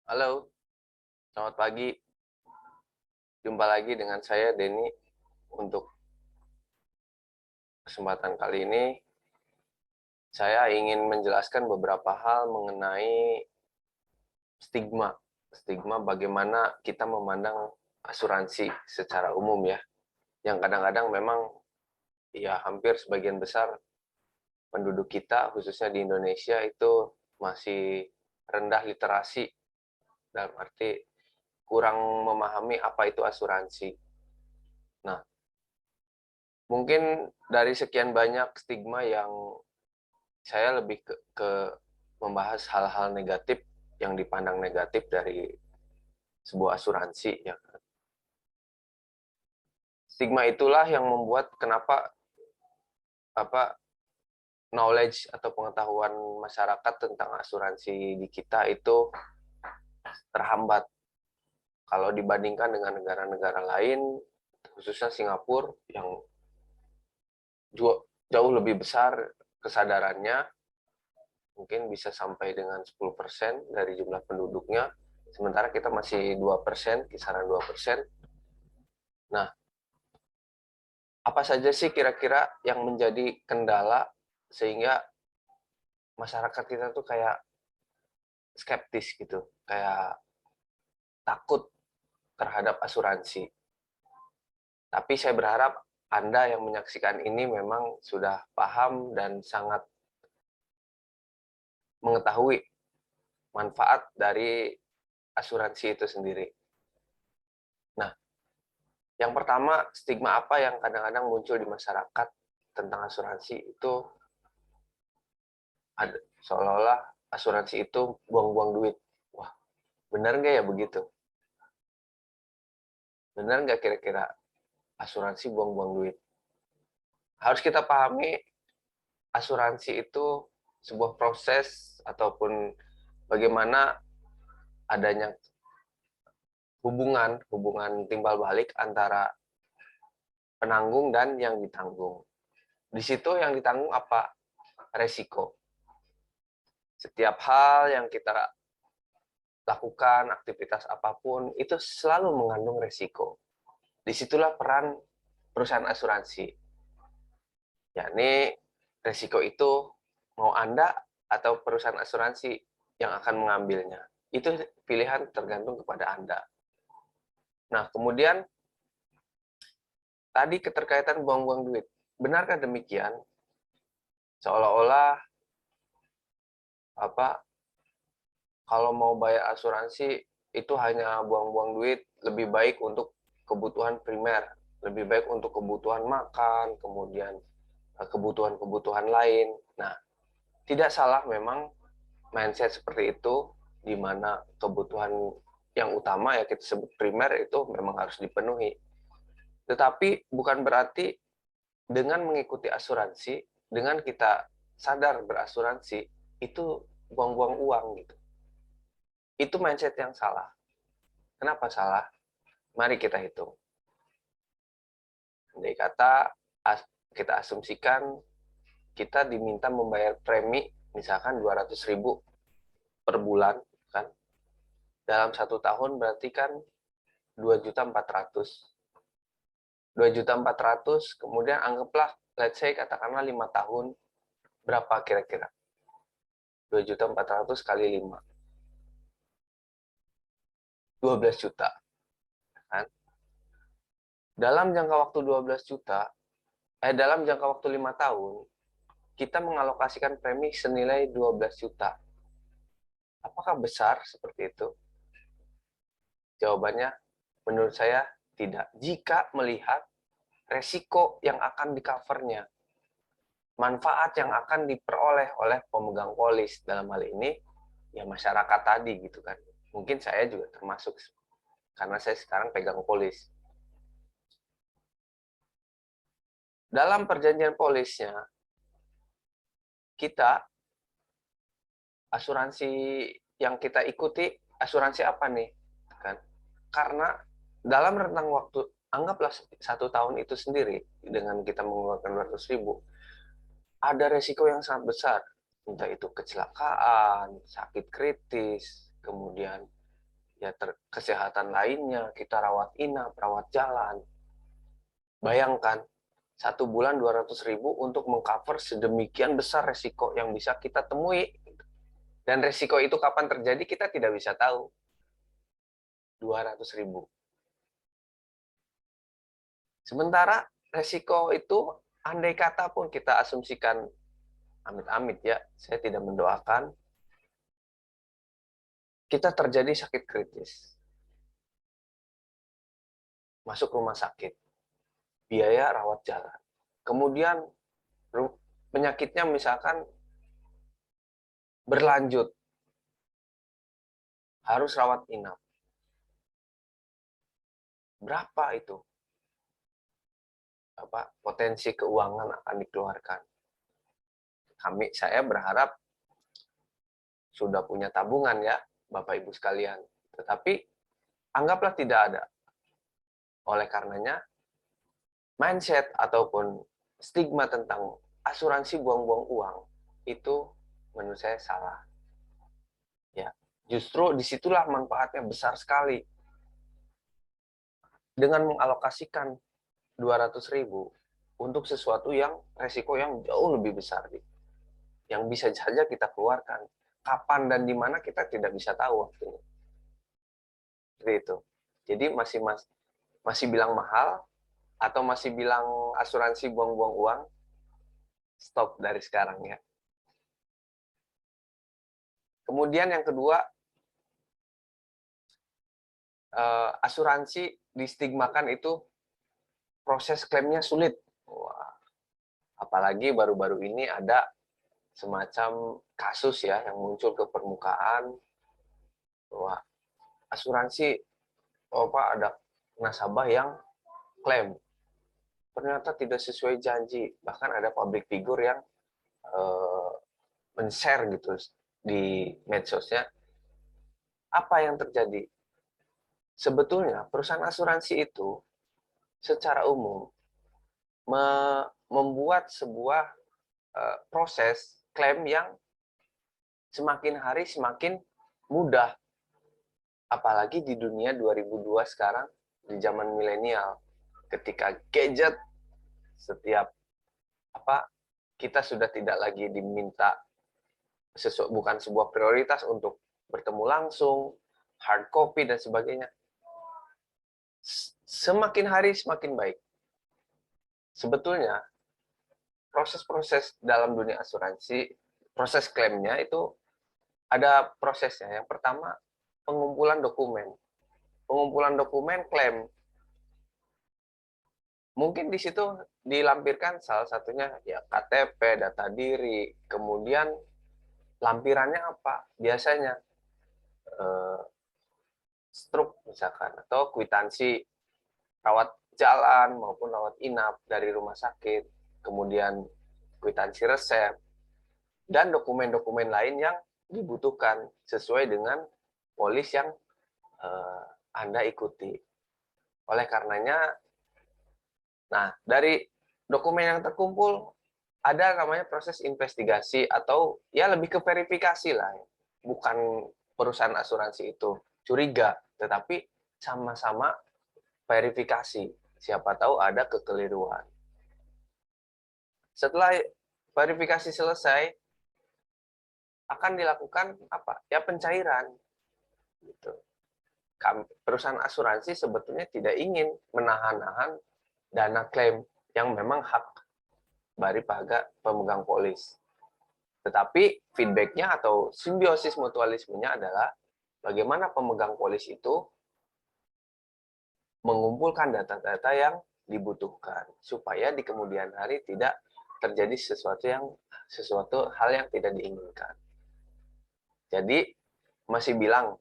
Halo, selamat pagi. Jumpa lagi dengan saya Denny. Untuk kesempatan kali ini, saya ingin menjelaskan beberapa hal mengenai stigma. Stigma bagaimana kita memandang asuransi secara umum ya. Yang kadang-kadang memang ya hampir sebagian besar penduduk kita, khususnya di Indonesia itu masih rendah literasi, dalam arti kurang memahami apa itu asuransi. Nah, mungkin dari sekian banyak stigma yang saya lebih ke membahas hal-hal negatif yang dipandang negatif dari sebuah asuransi ya. Stigma itulah yang membuat kenapa apa knowledge atau pengetahuan masyarakat tentang asuransi di kita itu terhambat kalau dibandingkan dengan negara-negara lain, khususnya Singapura yang jauh lebih besar kesadarannya, mungkin bisa sampai dengan 10% dari jumlah penduduknya, sementara kita masih 2%, kisaran 2%. Nah, apa saja sih kira-kira yang menjadi kendala sehingga masyarakat kita tuh kayak skeptis gitu, kayak takut terhadap asuransi. Tapi saya berharap Anda yang menyaksikan ini memang sudah paham dan sangat mengetahui manfaat dari asuransi itu sendiri. Nah, yang pertama, stigma apa yang kadang-kadang muncul di masyarakat tentang asuransi itu ada seolah-olah asuransi itu buang-buang duit. Wah, benar nggak ya begitu? Benar nggak kira-kira asuransi buang-buang duit? Harus kita pahami, asuransi itu sebuah proses ataupun bagaimana adanya hubungan timbal balik antara penanggung dan yang ditanggung. Di situ yang ditanggung apa? Resiko. Setiap hal yang kita lakukan, aktivitas apapun, itu selalu mengandung resiko. Disitulah peran perusahaan asuransi. Yakni resiko itu mau Anda atau perusahaan asuransi yang akan mengambilnya. Itu pilihan tergantung kepada Anda. Nah, kemudian tadi keterkaitan buang-buang duit. Benarkah demikian? Seolah-olah apa kalau mau bayar asuransi itu hanya buang-buang duit, lebih baik untuk kebutuhan primer, lebih baik untuk kebutuhan makan, kemudian kebutuhan-kebutuhan lain. Nah, tidak salah memang mindset seperti itu, di mana kebutuhan yang utama ya kita sebut primer itu memang harus dipenuhi. Tetapi bukan berarti dengan mengikuti asuransi, dengan kita sadar berasuransi, itu buang-buang uang gitu. Itu mindset yang salah. Kenapa salah? Mari kita hitung. Andai kata kita asumsikan kita diminta membayar premi misalkan 200.000 per bulan kan. Dalam 1 tahun berarti kan 2.400.000. 2.400.000 kemudian anggaplah let's say katakanlah 5 tahun, berapa kira-kira? 2.400.000 kali 5. 12 juta kan. Dalam jangka waktu 12 juta, dalam jangka waktu 5 tahun, kita mengalokasikan premi senilai 12 juta. Apakah besar seperti itu? Jawabannya menurut saya tidak. Jika melihat resiko yang akan di-covernya, manfaat yang akan diperoleh oleh pemegang polis dalam hal ini, ya masyarakat tadi gitu kan. Mungkin saya juga termasuk, karena saya sekarang pegang polis. Dalam perjanjian polisnya, kita asuransi yang kita ikuti, asuransi apa nih? Kan? Karena dalam rentang waktu, anggaplah 1 tahun itu sendiri, dengan kita mengeluarkan 200.000, ada resiko yang sangat besar. Entah itu kecelakaan, sakit kritis, kemudian ya kesehatan lainnya, kita rawat inap, rawat jalan. Bayangkan, 1 bulan 200.000 untuk mengcover sedemikian besar resiko yang bisa kita temui. Dan resiko itu kapan terjadi kita tidak bisa tahu. 200.000. Sementara resiko itu andai kata pun kita asumsikan, amit-amit ya, saya tidak mendoakan, kita terjadi sakit kritis, masuk rumah sakit, biaya rawat jalan. Kemudian penyakitnya misalkan berlanjut, harus rawat inap. Berapa itu? Potensi keuangan akan dikeluarkan. Saya berharap sudah punya tabungan ya, Bapak Ibu sekalian. Tetapi anggaplah tidak ada. Oleh karenanya, mindset ataupun stigma tentang asuransi buang-buang uang itu menurut saya salah. Ya, justru disitulah manfaatnya besar sekali. Dengan mengalokasikan 200.000 untuk sesuatu yang resiko yang jauh lebih besar, yang bisa saja kita keluarkan. Kapan dan di mana kita tidak bisa tahu waktunya. Seperti itu. Jadi masih bilang mahal atau masih bilang asuransi buang-buang uang, stop dari sekarang ya. Kemudian yang kedua, asuransi distigmakan itu proses klaimnya sulit. Wah, apalagi baru-baru ini ada semacam kasus ya yang muncul ke permukaan bahwa asuransi ada nasabah yang klaim ternyata tidak sesuai janji, bahkan ada public figure yang men-share gitu di medsosnya. Apa yang terjadi? Sebetulnya perusahaan asuransi itu secara umum membuat sebuah proses klaim yang semakin hari semakin mudah. Apalagi di dunia 2002 sekarang, di zaman milenial, ketika gadget setiap kita sudah tidak lagi diminta bukan sebuah prioritas untuk bertemu langsung, hard copy dan sebagainya. Semakin hari semakin baik. Sebetulnya proses-proses dalam dunia asuransi, proses klaimnya itu ada prosesnya. Yang pertama, pengumpulan dokumen. Pengumpulan dokumen klaim. Mungkin di situ dilampirkan salah satunya ya KTP, data diri, kemudian lampirannya apa? Biasanya struk misalkan, atau kwitansi rawat jalan maupun rawat inap dari rumah sakit, kemudian kwitansi resep, dan dokumen-dokumen lain yang dibutuhkan sesuai dengan polis yang Anda ikuti. Oleh karenanya, nah dari dokumen yang terkumpul ada namanya proses investigasi atau ya lebih ke verifikasi lah. Bukan perusahaan asuransi itu curiga, tetapi sama-sama verifikasi. Siapa tahu ada kekeliruan. Setelah verifikasi selesai, akan dilakukan apa? Ya pencairan. Gitu. Perusahaan asuransi sebetulnya tidak ingin menahan-nahan dana klaim yang memang hak dari pemegang polis. Tetapi feedback-nya atau simbiosis mutualismenya adalah bagaimana pemegang polis itu mengumpulkan data-data yang dibutuhkan supaya di kemudian hari tidak terjadi sesuatu hal yang tidak diinginkan. Jadi masih bilang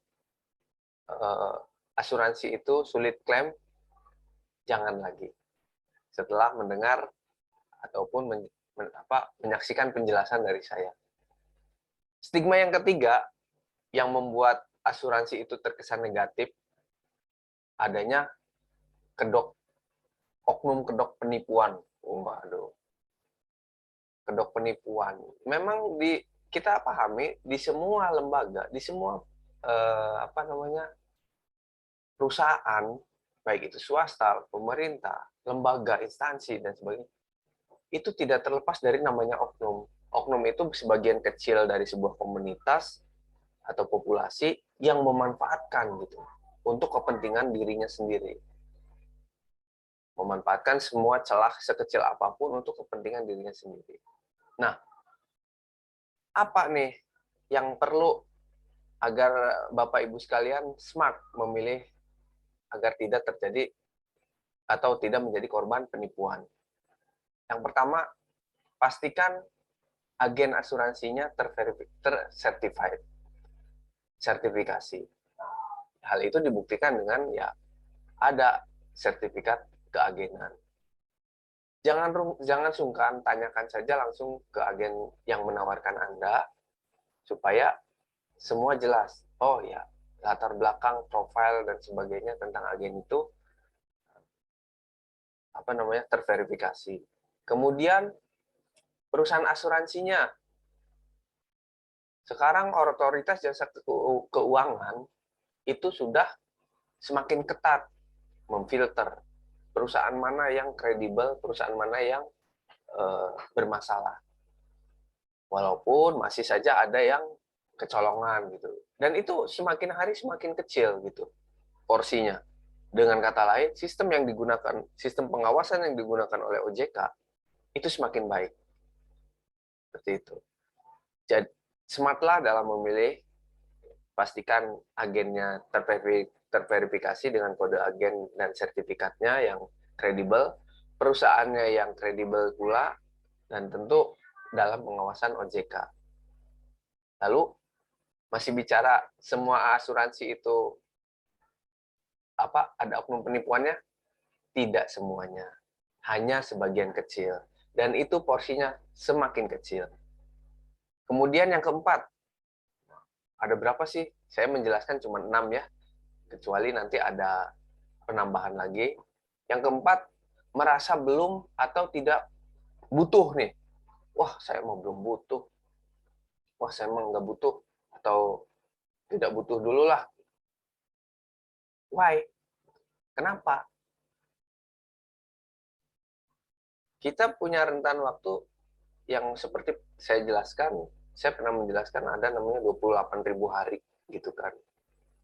asuransi itu sulit klaim, jangan lagi. Setelah mendengar ataupun menyaksikan penjelasan dari saya. Stigma yang ketiga yang membuat asuransi itu terkesan negatif adanya oknum kedok penipuan. Waduh. Kedok penipuan. Memang kita pahami di semua lembaga, di semua perusahaan, baik itu swasta, pemerintah, lembaga, instansi, dan sebagainya, itu tidak terlepas dari namanya oknum. Oknum itu sebagian kecil dari sebuah komunitas atau populasi yang memanfaatkan gitu untuk kepentingan dirinya sendiri. Memanfaatkan semua celah sekecil apapun untuk kepentingan dirinya sendiri. Nah, apa nih yang perlu agar Bapak Ibu sekalian smart memilih agar tidak terjadi atau tidak menjadi korban penipuan? Yang pertama, pastikan agen asuransinya tersertified, sertifikasi. Hal itu dibuktikan dengan ya ada sertifikat keagenan. Jangan sungkan, tanyakan saja langsung ke agen yang menawarkan Anda supaya semua jelas. Oh ya, latar belakang, profil dan sebagainya tentang agen itu terverifikasi. Kemudian perusahaan asuransinya. Sekarang otoritas jasa keuangan itu sudah semakin ketat memfilter perusahaan mana yang kredibel, perusahaan mana yang bermasalah. Walaupun masih saja ada yang kecolongan gitu. Dan itu semakin hari semakin kecil gitu porsinya. Dengan kata lain, sistem yang digunakan, sistem pengawasan yang digunakan oleh OJK itu semakin baik. Seperti itu. Jadi, smartlah dalam memilih, pastikan agennya terverifikasi dengan kode agen dan sertifikatnya yang kredibel, perusahaannya yang kredibel pula, dan tentu dalam pengawasan OJK. Lalu, masih bicara semua asuransi itu ada oknum penipuannya? Tidak semuanya. Hanya sebagian kecil. Dan itu porsinya semakin kecil. Kemudian yang keempat, ada berapa sih? Saya menjelaskan cuma 6 ya. Kecuali nanti ada penambahan lagi. Yang keempat, merasa belum atau tidak butuh nih. Wah, saya mau belum butuh. Wah, saya emang nggak butuh. Atau tidak butuh dulu lah. Why? Kenapa? Kita punya rentan waktu yang seperti saya jelaskan, saya pernah menjelaskan ada namanya 28.000 hari gitu kan.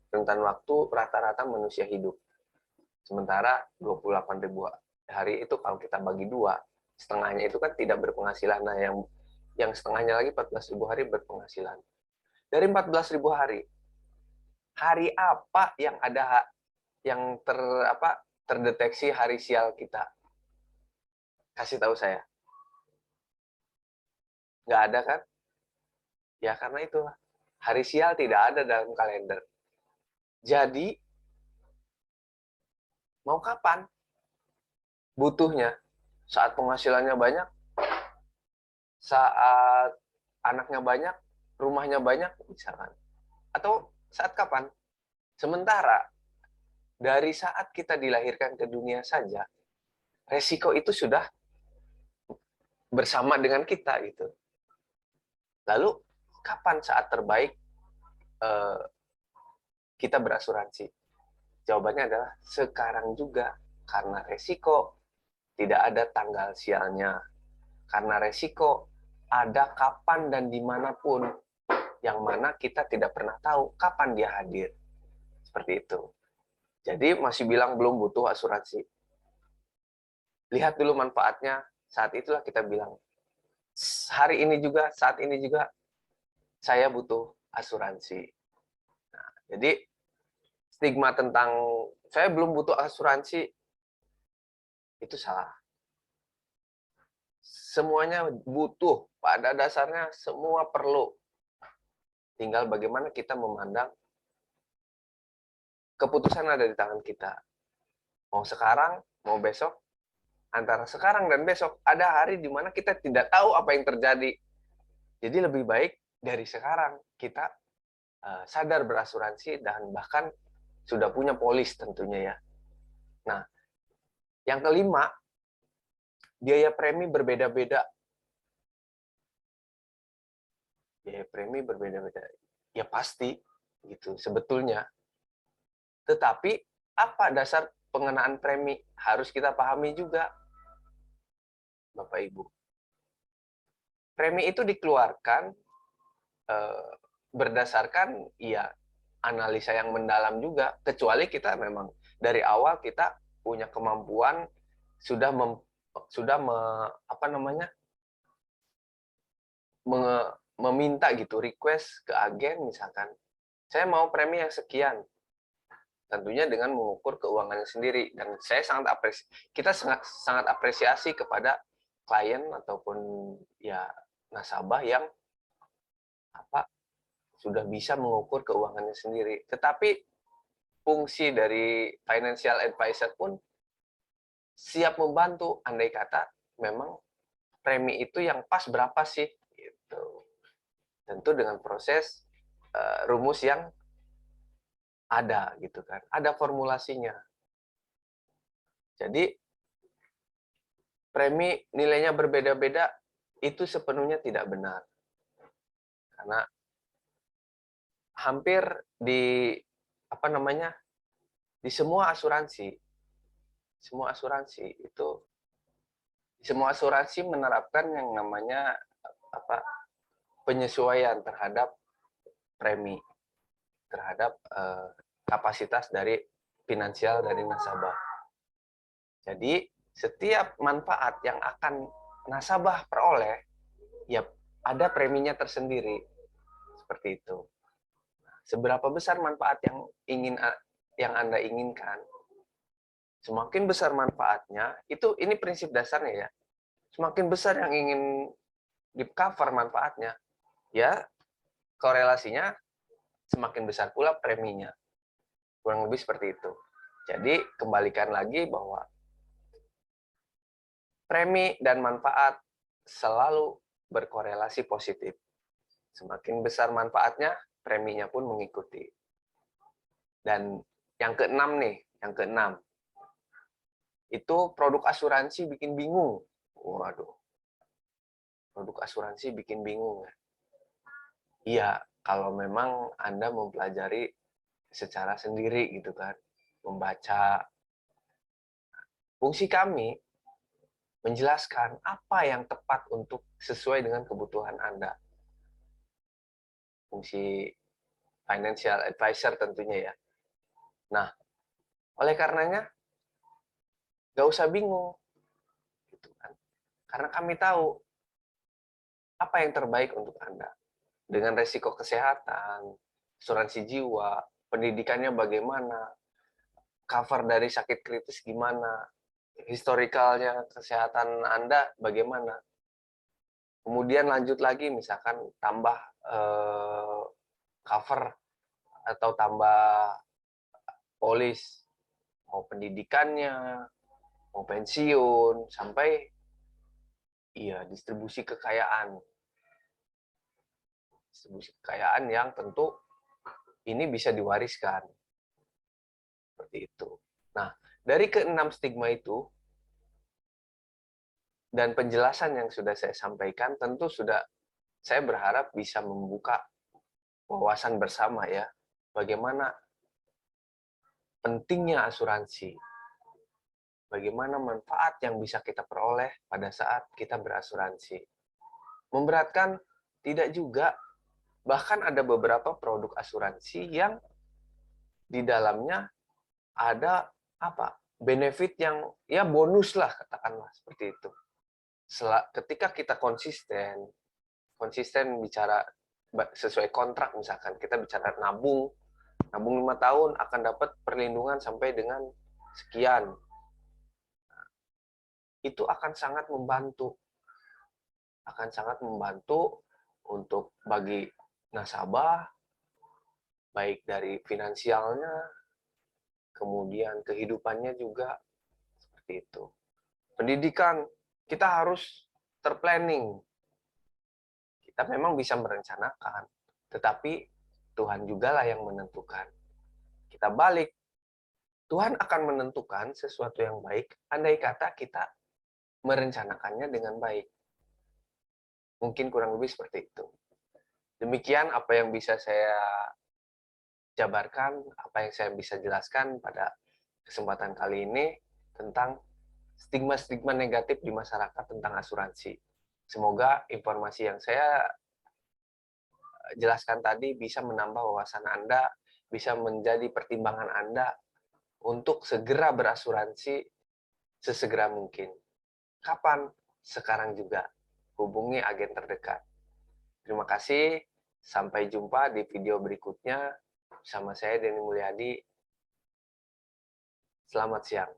Rentan waktu rata-rata manusia hidup. Sementara 28.000 hari itu kalau kita bagi dua, setengahnya itu kan tidak berpenghasilan. Nah, yang setengahnya lagi 14.000 hari berpenghasilan. Dari 14.000 hari, hari apa yang ada yang terdeteksi hari sial kita? Kasih tahu saya. Nggak ada kan? Ya karena itulah. Hari sial tidak ada dalam kalender. Jadi, mau kapan? Butuhnya. Saat penghasilannya banyak, saat anaknya banyak, rumahnya banyak, misalkan. Atau saat kapan? Sementara, dari saat kita dilahirkan ke dunia saja, resiko itu sudah bersama dengan kita gitu. Lalu, kapan saat terbaik kita berasuransi? Jawabannya adalah sekarang juga. Karena resiko tidak ada tanggal sialnya. Karena resiko ada kapan dan dimanapun. Yang mana kita tidak pernah tahu kapan dia hadir. Seperti itu. Jadi masih bilang belum butuh asuransi. Lihat dulu manfaatnya. Saat itulah kita bilang, hari ini juga, saat ini juga, saya butuh asuransi. Nah, jadi stigma tentang saya belum butuh asuransi itu salah. Semuanya butuh. Pada dasarnya semua perlu. Tinggal bagaimana kita memandang keputusan ada di tangan kita. Mau sekarang, mau besok, antara sekarang dan besok, ada hari di mana kita tidak tahu apa yang terjadi. Jadi lebih baik dari sekarang kita sadar berasuransi dan bahkan sudah punya polis tentunya ya. Nah, yang kelima, biaya premi berbeda-beda. Biaya premi berbeda-beda. Ya pasti gitu sebetulnya. Tetapi apa dasar pengenaan premi? Harus kita pahami juga, Bapak Ibu. Premi itu dikeluarkan berdasarkan ya analisa yang mendalam juga, kecuali kita memang dari awal kita punya kemampuan sudah apa namanya meminta gitu, request ke agen misalkan, saya mau premi yang sekian, tentunya dengan mengukur keuangannya sendiri. Dan saya kita sangat apresiasi kepada klien ataupun ya nasabah yang apa sudah bisa mengukur keuangannya sendiri. Tetapi fungsi dari financial advisor pun siap membantu, andai kata memang premi itu yang pas berapa sih gitu. Tentu dengan proses rumus yang ada gitu kan, ada formulasinya. Jadi premi nilainya berbeda-beda itu sepenuhnya tidak benar. Karena hampir di apa namanya? Di semua asuransi itu semua asuransi menerapkan yang namanya apa? Penyesuaian terhadap premi, terhadap kapasitas dari finansial dari nasabah. Jadi setiap manfaat yang akan nasabah peroleh, ya ada preminya tersendiri. Seperti itu. Seberapa besar manfaat yang Anda inginkan, semakin besar manfaatnya, ini prinsip dasarnya ya. Semakin besar yang ingin di-cover manfaatnya, ya korelasinya semakin besar pula preminya. Kurang lebih seperti itu. Jadi kembalikan lagi bahwa premi dan manfaat selalu berkorelasi positif. Semakin besar manfaatnya, preminya pun mengikuti. Dan yang keenam nih, itu produk asuransi bikin bingung. Waduh, produk asuransi bikin bingung. Iya, kalau memang Anda mempelajari secara sendiri gitu kan, membaca. Fungsi kami menjelaskan apa yang tepat untuk sesuai dengan kebutuhan Anda. Fungsi financial advisor tentunya ya. Nah, oleh karenanya, nggak usah bingung. Gitu kan. Karena kami tahu apa yang terbaik untuk Anda. Dengan resiko kesehatan, asuransi jiwa, pendidikannya bagaimana, cover dari sakit kritis gimana, historikalnya kesehatan Anda bagaimana. Kemudian lanjut lagi, misalkan tambah cover atau tambah polis, mau pendidikannya, mau pensiun, sampai iya distribusi kekayaan. Distribusi kekayaan yang tentu ini bisa diwariskan. Seperti itu. Nah, dari keenam stigma itu, dan penjelasan yang sudah saya sampaikan, tentu saya berharap bisa membuka wawasan bersama ya, bagaimana pentingnya asuransi, bagaimana manfaat yang bisa kita peroleh pada saat kita berasuransi. Memberatkan? Tidak juga, bahkan ada beberapa produk asuransi yang di dalamnya ada benefit yang ya bonus lah, katakanlah seperti itu. Ketika kita konsisten bicara sesuai kontrak, misalkan kita bicara nabung 5 tahun akan dapat perlindungan sampai dengan sekian, itu akan sangat membantu untuk bagi nasabah, baik dari finansialnya, kemudian kehidupannya juga, seperti itu. Pendidikan, kita harus terplanning. Kita memang bisa merencanakan, tetapi Tuhan juga lah yang menentukan. Kita balik, Tuhan akan menentukan sesuatu yang baik, andai kata kita merencanakannya dengan baik. Mungkin kurang lebih seperti itu. Demikian apa yang bisa saya jabarkan, apa yang saya bisa jelaskan pada kesempatan kali ini tentang stigma-stigma negatif di masyarakat tentang asuransi. Semoga informasi yang saya jelaskan tadi bisa menambah wawasan Anda, bisa menjadi pertimbangan Anda untuk segera berasuransi sesegera mungkin. Kapan? Sekarang juga. Hubungi agen terdekat. Terima kasih. Sampai jumpa di video berikutnya. Bersama saya Denny Mulyadi. Selamat siang.